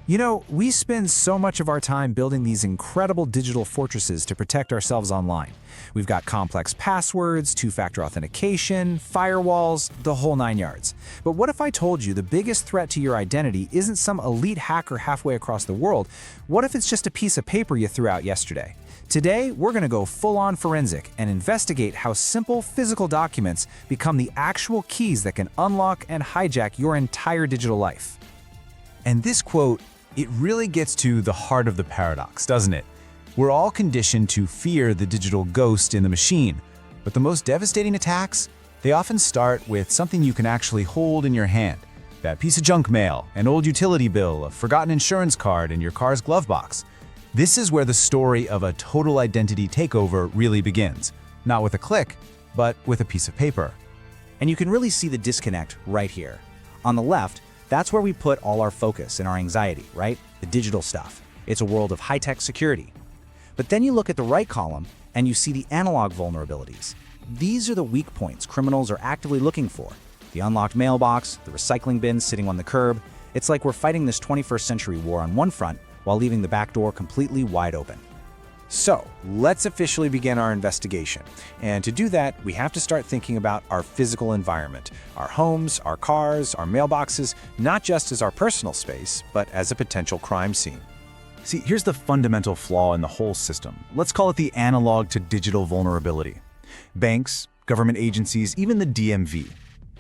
You know, we spend so much of our time building these incredible digital fortresses to protect ourselves online. We've got complex passwords, two-factor authentication, firewalls, the whole nine yards. But what if I told you the biggest threat to your identity isn't some elite hacker halfway across the world? What if it's just a piece of paper you threw out yesterday? Today, we're going to go full-on forensic and investigate how simple physical documents become the actual keys that can unlock and hijack your entire digital life. And this quote, it really gets to the heart of the paradox, doesn't it? We're all conditioned to fear the digital ghost in the machine, but the most devastating attacks, they often start with something you can actually hold in your hand. That piece of junk mail, an old utility bill, a forgotten insurance card in your car's glove box. This is where the story of a total identity takeover really begins. Not with a click, but with a piece of paper. And you can really see the disconnect right here. On the left, that's where we put all our focus and our anxiety, right? The digital stuff. It's a world of high-tech security. But then you look at the right column and you see the analog vulnerabilities. These are the weak points criminals are actively looking for. The unlocked mailbox, the recycling bin sitting on the curb. It's like we're fighting this 21st century war on one front while leaving the back door completely wide open. So, let's officially begin our investigation. And to do that, we have to start thinking about our physical environment, our homes, our cars, our mailboxes, not just as our personal space, but as a potential crime scene. See, here's the fundamental flaw in the whole system. Let's call it the analog to digital vulnerability. Banks, government agencies, even the DMV.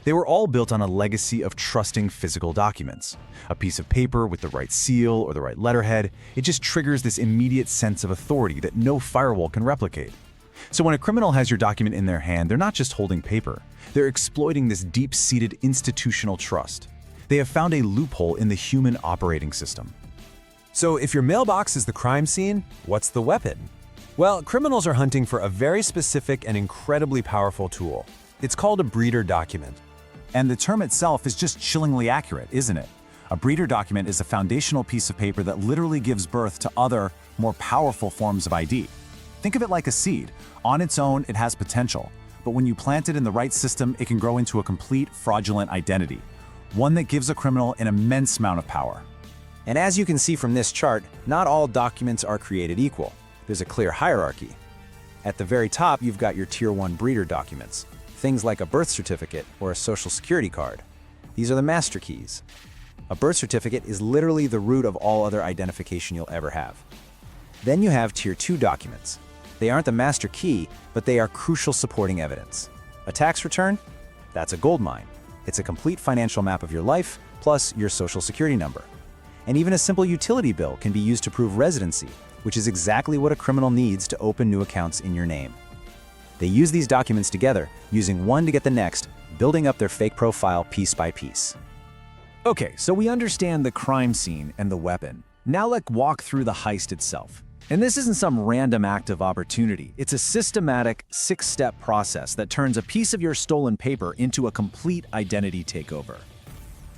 They were all built on a legacy of trusting physical documents. A piece of paper with the right seal or the right letterhead, it just triggers this immediate sense of authority that no firewall can replicate. So when a criminal has your document in their hand, they're not just holding paper. They're exploiting this deep-seated institutional trust. They have found a loophole in the human operating system. So if your mailbox is the crime scene, what's the weapon? Well, criminals are hunting for a very specific and incredibly powerful tool. It's called a breeder document. And the term itself is just chillingly accurate, isn't it? A breeder document is a foundational piece of paper that literally gives birth to other, more powerful forms of ID. Think of it like a seed. On its own, it has potential. But when you plant it in the right system, it can grow into a complete fraudulent identity. One that gives a criminal an immense amount of power. And as you can see from this chart, not all documents are created equal. There's a clear hierarchy. At the very top, you've got your Tier 1 breeder documents. Things like a birth certificate or a social security card. These are the master keys. A birth certificate is literally the root of all other identification you'll ever have. Then you have Tier 2 documents. They aren't the master key, but they are crucial supporting evidence. A tax return? That's a goldmine. It's a complete financial map of your life, plus your social security number. And even a simple utility bill can be used to prove residency, which is exactly what a criminal needs to open new accounts in your name. They use these documents together, using one to get the next, building up their fake profile piece by piece. Okay, so we understand the crime scene and the weapon. Now let's walk through the heist itself. And this isn't some random act of opportunity. It's a systematic, six-step process that turns a piece of your stolen paper into a complete identity takeover.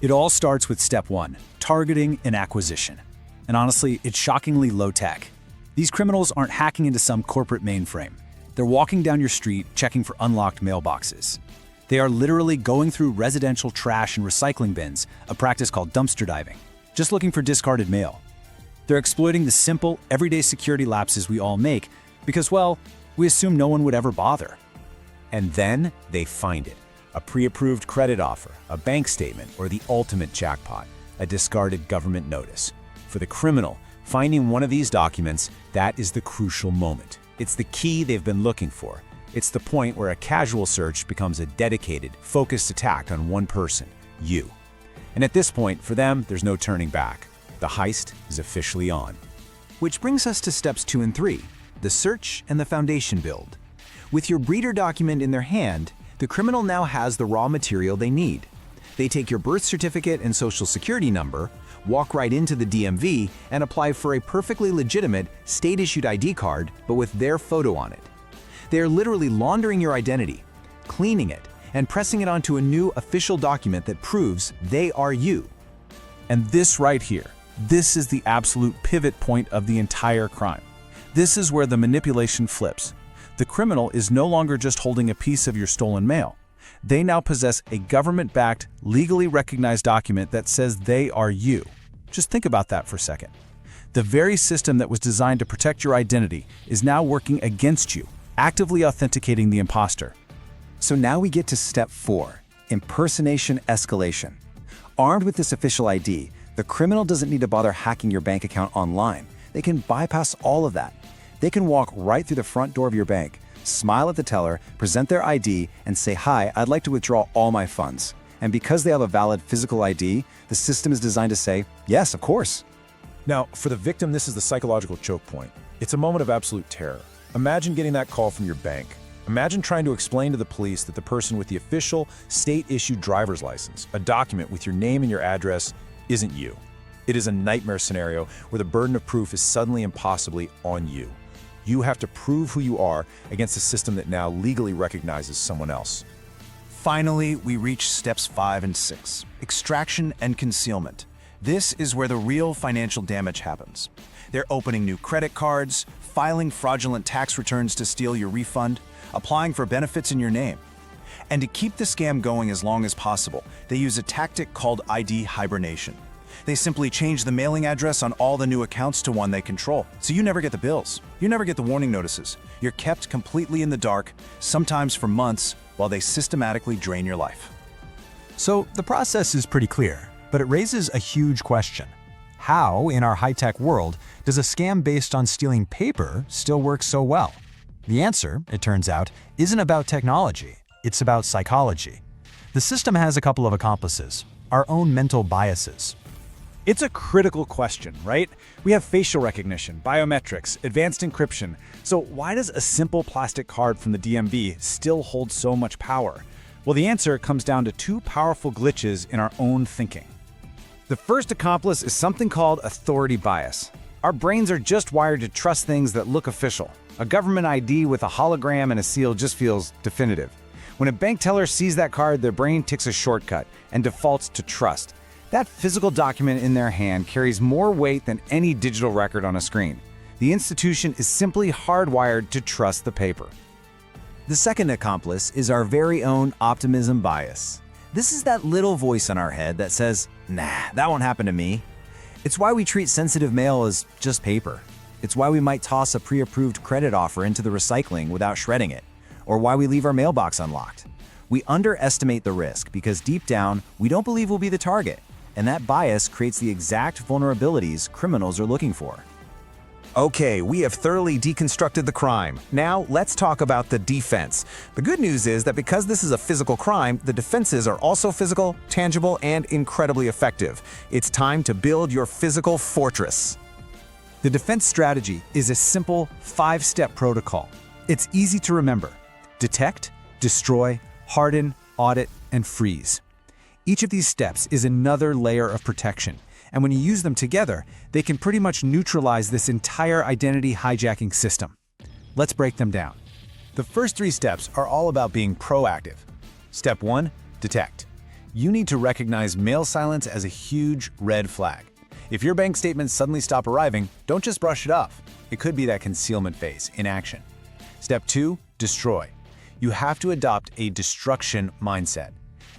It all starts with step 1, targeting and acquisition. And honestly, it's shockingly low-tech. These criminals aren't hacking into some corporate mainframe. They're walking down your street, checking for unlocked mailboxes. They are literally going through residential trash and recycling bins, a practice called dumpster diving, just looking for discarded mail. They're exploiting the simple, everyday security lapses we all make because, well, we assume no one would ever bother. And then they find it. A pre-approved credit offer, a bank statement, or the ultimate jackpot, a discarded government notice. For the criminal, finding one of these documents, that is the crucial moment. It's the key they've been looking for. It's the point where a casual search becomes a dedicated, focused attack on one person, you. And at this point, for them, there's no turning back. The heist is officially on. Which brings us to steps 2 and 3, the search and the foundation build. With your breeder document in their hand, the criminal now has the raw material they need. They take your birth certificate and social security number, walk right into the DMV, and apply for a perfectly legitimate, state-issued ID card, but with their photo on it. They are literally laundering your identity, cleaning it, and pressing it onto a new official document that proves they are you. And this right here, this is the absolute pivot point of the entire crime. This is where the manipulation flips. The criminal is no longer just holding a piece of your stolen mail. They now possess a government-backed, legally recognized document that says they are you. Just think about that for a second. The very system that was designed to protect your identity is now working against you, actively authenticating the imposter. So now we get to step 4, impersonation escalation. Armed with this official ID, the criminal doesn't need to bother hacking your bank account online. They can bypass all of that. They can walk right through the front door of your bank, smile at the teller, present their ID, and say, "Hi, I'd like to withdraw all my funds." And because they have a valid physical ID, the system is designed to say, "Yes, of course." Now, for the victim, this is the psychological choke point. It's a moment of absolute terror. Imagine getting that call from your bank. Imagine trying to explain to the police that the person with the official state-issued driver's license, a document with your name and your address, isn't you. It is a nightmare scenario where the burden of proof is suddenly impossibly on you. You have to prove who you are against a system that now legally recognizes someone else. Finally, we reach steps 5 and 6, extraction and concealment. This is where the real financial damage happens. They're opening new credit cards, filing fraudulent tax returns to steal your refund, applying for benefits in your name. And to keep the scam going as long as possible, they use a tactic called ID hibernation. They simply change the mailing address on all the new accounts to one they control. So you never get the bills. You never get the warning notices. You're kept completely in the dark, sometimes for months, while they systematically drain your life. So the process is pretty clear, but it raises a huge question. How, in our high-tech world, does a scam based on stealing paper still work so well? The answer, it turns out, isn't about technology. It's about psychology. The system has a couple of accomplices, our own mental biases. It's a critical question, right? We have facial recognition, biometrics, advanced encryption. So why does a simple plastic card from the DMV still hold so much power? Well, the answer comes down to 2 powerful glitches in our own thinking. The first accomplice is something called authority bias. Our brains are just wired to trust things that look official. A government ID with a hologram and a seal just feels definitive. When a bank teller sees that card, their brain takes a shortcut and defaults to trust. That physical document in their hand carries more weight than any digital record on a screen. The institution is simply hardwired to trust the paper. The second accomplice is our very own optimism bias. This is that little voice in our head that says, "Nah, that won't happen to me." It's why we treat sensitive mail as just paper. It's why we might toss a pre-approved credit offer into the recycling without shredding it, or why we leave our mailbox unlocked. We underestimate the risk because deep down, we don't believe we'll be the target. And that bias creates the exact vulnerabilities criminals are looking for. Okay, we have thoroughly deconstructed the crime. Now, let's talk about the defense. The good news is that because this is a physical crime, the defenses are also physical, tangible, and incredibly effective. It's time to build your physical fortress. The defense strategy is a simple 5-step protocol. It's easy to remember. Detect, destroy, harden, audit, and freeze. Each of these steps is another layer of protection, and when you use them together, they can pretty much neutralize this entire identity hijacking system. Let's break them down. The first 3 steps are all about being proactive. Step 1, detect. You need to recognize mail silence as a huge red flag. If your bank statements suddenly stop arriving, don't just brush it off. It could be that concealment phase in action. Step 2, destroy. You have to adopt a destruction mindset.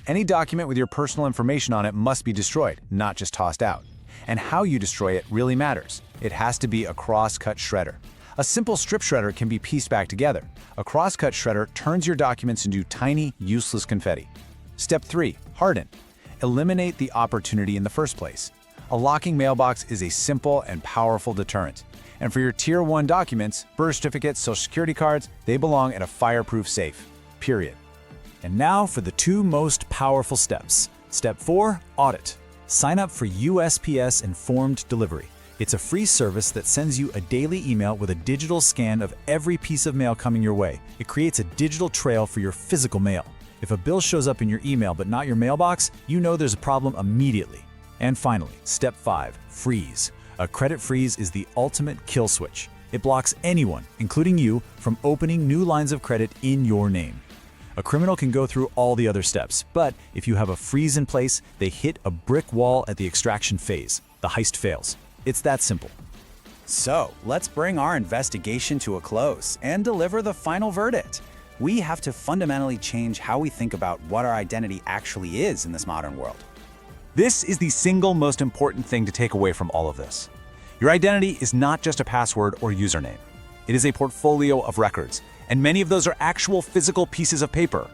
Any document with your personal information on it must be destroyed, not just tossed out. And how you destroy it really matters. It has to be a cross-cut shredder. A simple strip shredder can be pieced back together. A cross-cut shredder turns your documents into tiny, useless confetti. Step 3, harden. Eliminate the opportunity in the first place. A locking mailbox is a simple and powerful deterrent. And for your Tier 1 documents, birth certificates, social security cards, they belong in a fireproof safe. Period. And now for the 2 most powerful steps. Step 4, audit. Sign up for USPS Informed Delivery. It's a free service that sends you a daily email with a digital scan of every piece of mail coming your way. It creates a digital trail for your physical mail. If a bill shows up in your email but not your mailbox, you know there's a problem immediately. And finally, step 5, freeze. A credit freeze is the ultimate kill switch. It blocks anyone, including you, from opening new lines of credit in your name. A criminal can go through all the other steps, but if you have a freeze in place, they hit a brick wall at the extraction phase. The heist fails. It's that simple. So, let's bring our investigation to a close and deliver the final verdict. We have to fundamentally change how we think about what our identity actually is in this modern world. This is the single most important thing to take away from all of this. Your identity is not just a password or username. It is a portfolio of records, and many of those are actual physical pieces of paper.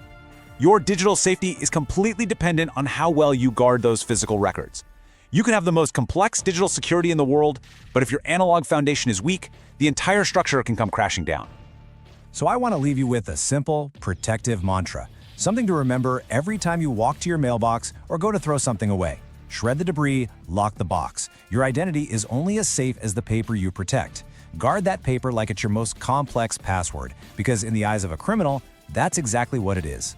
Your digital safety is completely dependent on how well you guard those physical records. You can have the most complex digital security in the world, but if your analog foundation is weak, the entire structure can come crashing down. So I want to leave you with a simple, protective mantra. Something to remember every time you walk to your mailbox or go to throw something away. Shred the debris, lock the box. Your identity is only as safe as the paper you protect. Guard that paper like it's your most complex password, because in the eyes of a criminal, that's exactly what it is.